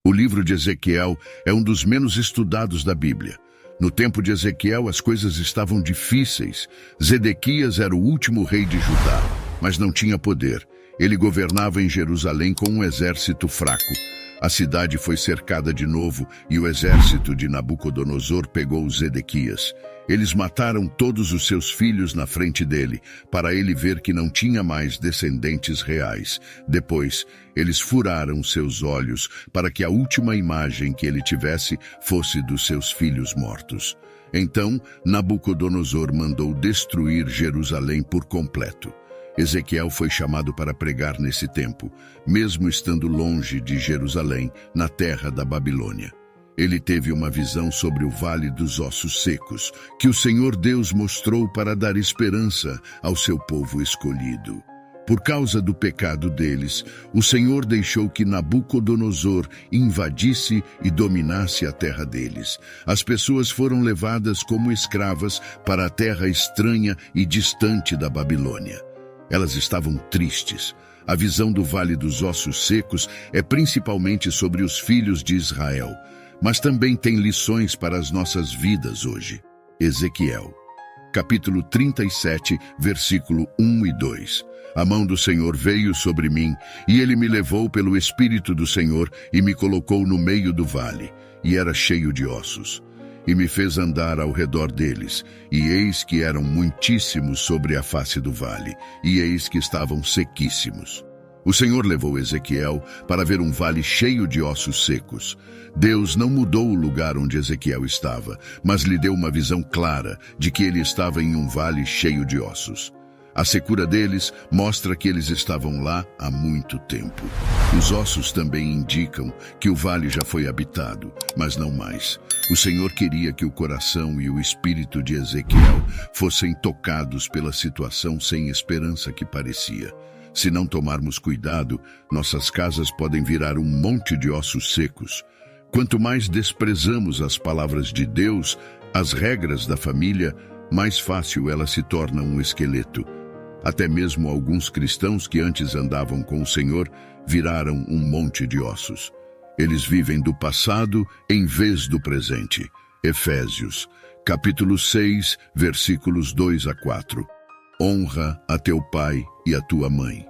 O livro de Ezequiel é um dos menos estudados da Bíblia. No tempo de Ezequiel, as coisas estavam difíceis. Zedequias era o último rei de Judá, mas não tinha poder. Ele governava em Jerusalém com um exército fraco. A cidade foi cercada de novo e o exército de Nabucodonosor pegou Zedequias. Eles mataram todos os seus filhos na frente dele, para ele ver que não tinha mais descendentes reais. Depois, eles furaram seus olhos para que a última imagem que ele tivesse fosse dos seus filhos mortos. Então, Nabucodonosor mandou destruir Jerusalém por completo. Ezequiel foi chamado para pregar nesse tempo, mesmo estando longe de Jerusalém, na terra da Babilônia. Ele teve uma visão sobre o Vale dos Ossos Secos, que o Senhor Deus mostrou para dar esperança ao seu povo escolhido. Por causa do pecado deles, o Senhor deixou que Nabucodonosor invadisse e dominasse a terra deles. As pessoas foram levadas como escravas para a terra estranha e distante da Babilônia. Elas estavam tristes. A visão do Vale dos Ossos Secos é principalmente sobre os filhos de Israel, mas também tem lições para as nossas vidas hoje. Ezequiel, capítulo 37, versículo 1 e 2. A mão do Senhor veio sobre mim, e ele me levou pelo Espírito do Senhor e me colocou no meio do vale, e era cheio de ossos. E me fez andar ao redor deles, e eis que eram muitíssimos sobre a face do vale, e eis que estavam sequíssimos. O Senhor levou Ezequiel para ver um vale cheio de ossos secos. Deus não mudou o lugar onde Ezequiel estava, mas lhe deu uma visão clara de que ele estava em um vale cheio de ossos. A secura deles mostra que eles estavam lá há muito tempo. Os ossos também indicam que o vale já foi habitado, mas não mais. O Senhor queria que o coração e o espírito de Ezequiel fossem tocados pela situação sem esperança que parecia. Se não tomarmos cuidado, nossas casas podem virar um monte de ossos secos. Quanto mais desprezamos as palavras de Deus, as regras da família, mais fácil elas se tornam um esqueleto. Até mesmo alguns cristãos que antes andavam com o Senhor viraram um monte de ossos. Eles vivem do passado em vez do presente. Efésios, capítulo 6, versículos 2 a 4. Honra a teu pai e a tua mãe,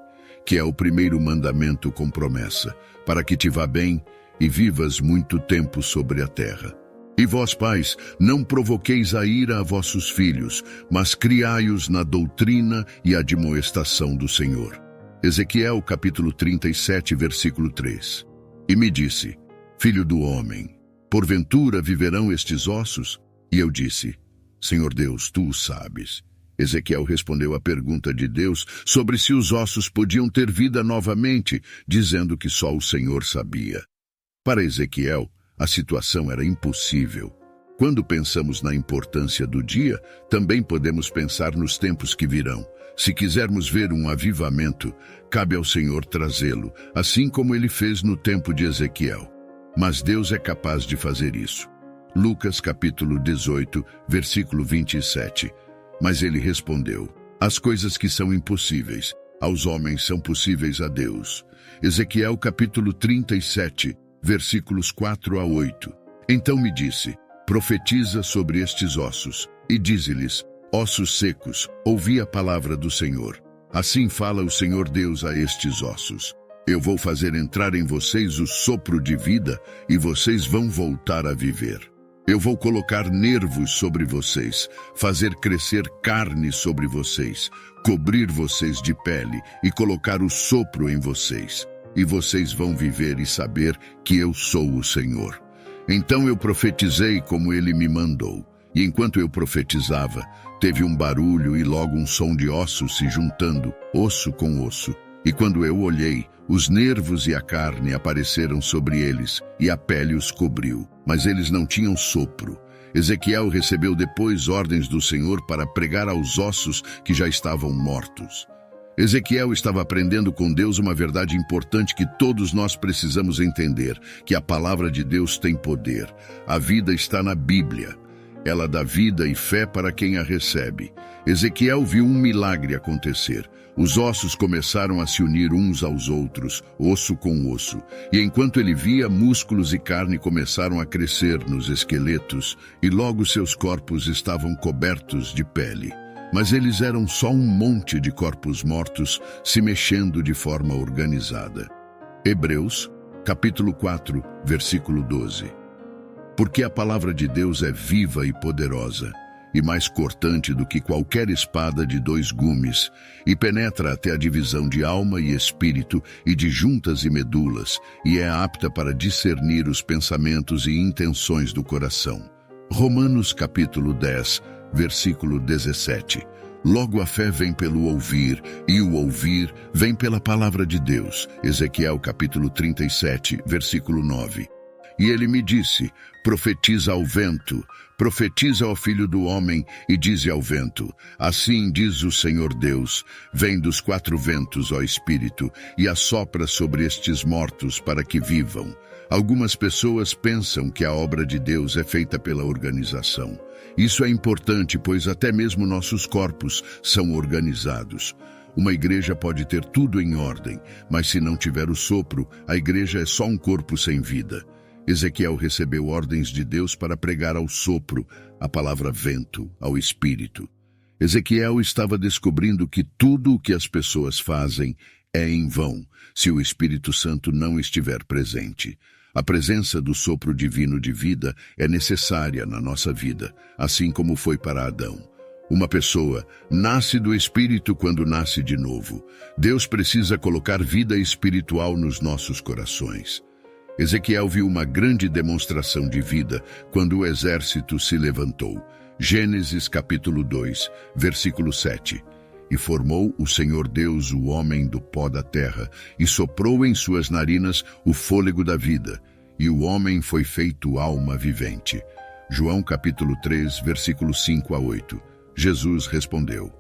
que é o primeiro mandamento com promessa, para que te vá bem e vivas muito tempo sobre a terra. E vós, pais, não provoqueis a ira a vossos filhos, mas criai-os na doutrina e admoestação do Senhor. Ezequiel, capítulo 37, versículo 3. E me disse, filho do homem, porventura viverão estes ossos? E eu disse, Senhor Deus, tu o sabes. Ezequiel respondeu à pergunta de Deus sobre se os ossos podiam ter vida novamente, dizendo que só o Senhor sabia. Para Ezequiel, a situação era impossível. Quando pensamos na importância do dia, também podemos pensar nos tempos que virão. Se quisermos ver um avivamento, cabe ao Senhor trazê-lo, assim como ele fez no tempo de Ezequiel. Mas Deus é capaz de fazer isso. Lucas capítulo 18, versículo 27. Mas ele respondeu, as coisas que são impossíveis, aos homens são possíveis a Deus. Ezequiel capítulo 37, versículos 4 a 8. Então me disse, profetiza sobre estes ossos, e dize-lhes, ossos secos, ouvi a palavra do Senhor. Assim fala o Senhor Deus a estes ossos. Eu vou fazer entrar em vocês o sopro de vida, e vocês vão voltar a viver. Eu vou colocar nervos sobre vocês, fazer crescer carne sobre vocês, cobrir vocês de pele e colocar o sopro em vocês. E vocês vão viver e saber que eu sou o Senhor. Então eu profetizei como ele me mandou. E enquanto eu profetizava, teve um barulho e logo um som de ossos se juntando, osso com osso. E quando eu olhei, os nervos e a carne apareceram sobre eles, e a pele os cobriu, mas eles não tinham sopro. Ezequiel recebeu depois ordens do Senhor para pregar aos ossos que já estavam mortos. Ezequiel estava aprendendo com Deus uma verdade importante que todos nós precisamos entender, que a palavra de Deus tem poder. A vida está na Bíblia. Ela dá vida e fé para quem a recebe. Ezequiel viu um milagre acontecer. Os ossos começaram a se unir uns aos outros, osso com osso. E enquanto ele via, músculos e carne começaram a crescer nos esqueletos, e logo seus corpos estavam cobertos de pele. Mas eles eram só um monte de corpos mortos se mexendo de forma organizada. Hebreus, capítulo 4, versículo 12. Porque a palavra de Deus é viva e poderosa, e mais cortante do que qualquer espada de 2 gumes, e penetra até a divisão de alma e espírito e de juntas e medulas, e é apta para discernir os pensamentos e intenções do coração. Romanos capítulo 10, versículo 17. Logo a fé vem pelo ouvir, e o ouvir vem pela palavra de Deus. Ezequiel capítulo 37, versículo 9. E ele me disse: profetiza ao vento, profetiza ao filho do homem, e dize ao vento: assim diz o Senhor Deus, vem dos 4 ventos, ó Espírito, e assopra sobre estes mortos para que vivam. Algumas pessoas pensam que a obra de Deus é feita pela organização. Isso é importante, pois até mesmo nossos corpos são organizados. Uma igreja pode ter tudo em ordem, mas se não tiver o sopro, a igreja é só um corpo sem vida. Ezequiel recebeu ordens de Deus para pregar ao sopro, a palavra vento, ao Espírito. Ezequiel estava descobrindo que tudo o que as pessoas fazem é em vão, se o Espírito Santo não estiver presente. A presença do sopro divino de vida é necessária na nossa vida, assim como foi para Adão. Uma pessoa nasce do Espírito quando nasce de novo. Deus precisa colocar vida espiritual nos nossos corações. Ezequiel viu uma grande demonstração de vida quando o exército se levantou. Gênesis capítulo 2, versículo 7. E formou o Senhor Deus o homem do pó da terra, e soprou em suas narinas o fôlego da vida, e o homem foi feito alma vivente. João capítulo 3, versículo 5 a 8. Jesus respondeu: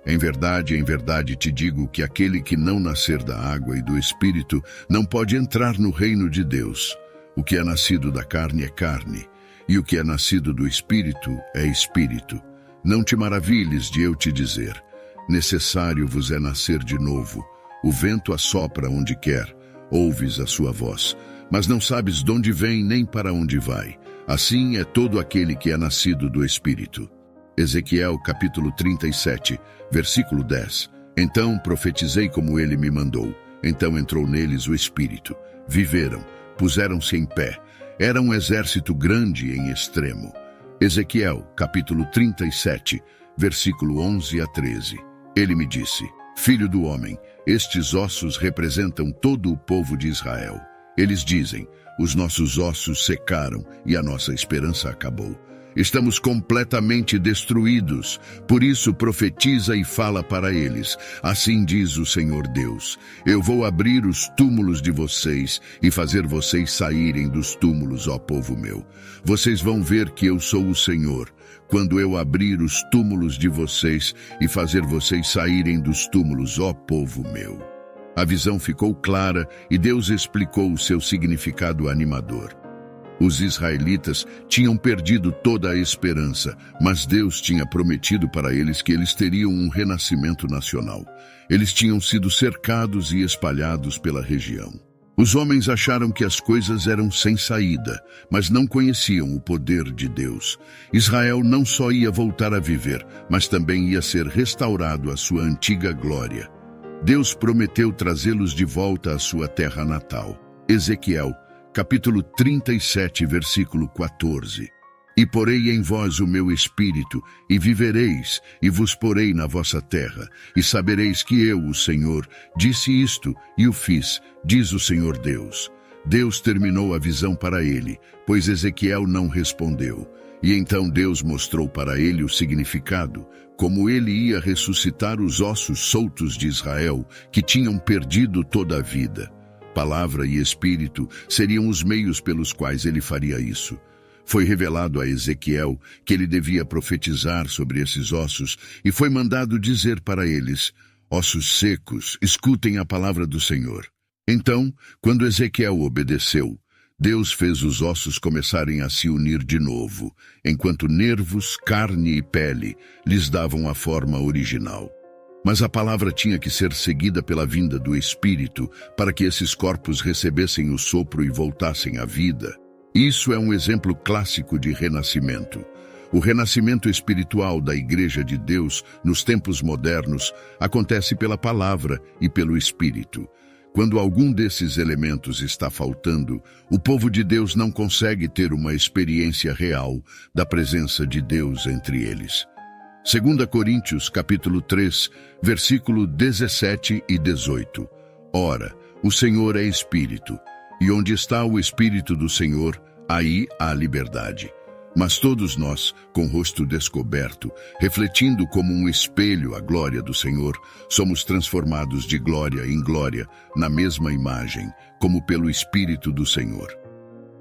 em verdade te digo que aquele que não nascer da água e do Espírito não pode entrar no reino de Deus. O que é nascido da carne é carne, e o que é nascido do Espírito é Espírito. Não te maravilhes de eu te dizer: necessário vos é nascer de novo. O vento assopra onde quer, ouves a sua voz, mas não sabes de onde vem nem para onde vai. Assim é todo aquele que é nascido do Espírito. Ezequiel capítulo 37, versículo 10. Então profetizei como ele me mandou. Então entrou neles o Espírito. Viveram, puseram-se em pé. Era um exército grande em extremo. Ezequiel capítulo 37, versículo 11 a 13. Ele me disse: filho do homem, estes ossos representam todo o povo de Israel. Eles dizem: os nossos ossos secaram e a nossa esperança acabou. Estamos completamente destruídos. Por isso profetiza e fala para eles: assim diz o Senhor Deus: eu vou abrir os túmulos de vocês e fazer vocês saírem dos túmulos, ó povo meu. Vocês vão ver que eu sou o Senhor, quando eu abrir os túmulos de vocês e fazer vocês saírem dos túmulos, ó povo meu. A visão ficou clara e Deus explicou o seu significado animador. Os israelitas tinham perdido toda a esperança, mas Deus tinha prometido para eles que eles teriam um renascimento nacional. Eles tinham sido cercados e espalhados pela região. Os homens acharam que as coisas eram sem saída, mas não conheciam o poder de Deus. Israel não só ia voltar a viver, mas também ia ser restaurado à sua antiga glória. Deus prometeu trazê-los de volta à sua terra natal. Ezequiel capítulo 37, versículo 14. E porei em vós o meu espírito, e vivereis, e vos porei na vossa terra, e sabereis que eu, o Senhor, disse isto, e o fiz, diz o Senhor Deus. Deus terminou a visão para ele, pois Ezequiel não respondeu. E então Deus mostrou para ele o significado, como ele ia ressuscitar os ossos soltos de Israel, que tinham perdido toda a vida. Palavra e Espírito seriam os meios pelos quais ele faria isso. Foi revelado a Ezequiel que ele devia profetizar sobre esses ossos e foi mandado dizer para eles: ossos secos, escutem a palavra do Senhor. Então, quando Ezequiel obedeceu, Deus fez os ossos começarem a se unir de novo, enquanto nervos, carne e pele lhes davam a forma original. Mas a palavra tinha que ser seguida pela vinda do Espírito para que esses corpos recebessem o sopro e voltassem à vida. Isso é um exemplo clássico de renascimento. O renascimento espiritual da Igreja de Deus nos tempos modernos acontece pela palavra e pelo Espírito. Quando algum desses elementos está faltando, o povo de Deus não consegue ter uma experiência real da presença de Deus entre eles. 2 Coríntios, capítulo 3, versículo 17 e 18. Ora, o Senhor é Espírito, e onde está o Espírito do Senhor, aí há liberdade. Mas todos nós, com o rosto descoberto, refletindo como um espelho a glória do Senhor, somos transformados de glória em glória, na mesma imagem, como pelo Espírito do Senhor.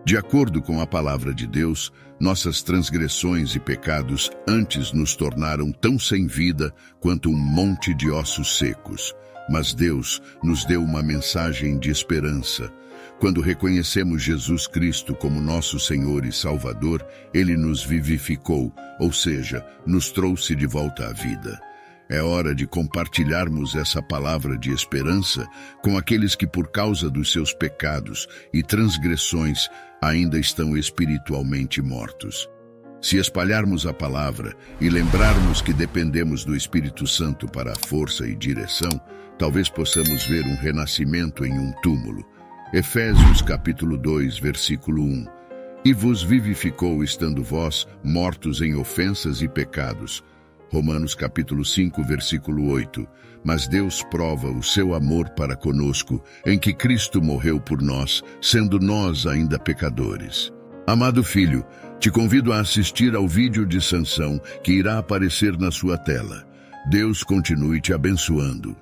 De acordo com a palavra de Deus, nossas transgressões e pecados antes nos tornaram tão sem vida quanto um monte de ossos secos. Mas Deus nos deu uma mensagem de esperança. Quando reconhecemos Jesus Cristo como nosso Senhor e Salvador, Ele nos vivificou, ou seja, nos trouxe de volta à vida. É hora de compartilharmos essa palavra de esperança com aqueles que, por causa dos seus pecados e transgressões, ainda estão espiritualmente mortos. Se espalharmos a palavra e lembrarmos que dependemos do Espírito Santo para a força e direção, talvez possamos ver um renascimento em um túmulo. Efésios capítulo 2, versículo 1. E vos vivificou estando vós mortos em ofensas e pecados. Romanos capítulo 5, versículo 8. Mas Deus prova o seu amor para conosco, em que Cristo morreu por nós, sendo nós ainda pecadores. Amado filho, te convido a assistir ao vídeo de Sansão que irá aparecer na sua tela. Deus continue te abençoando.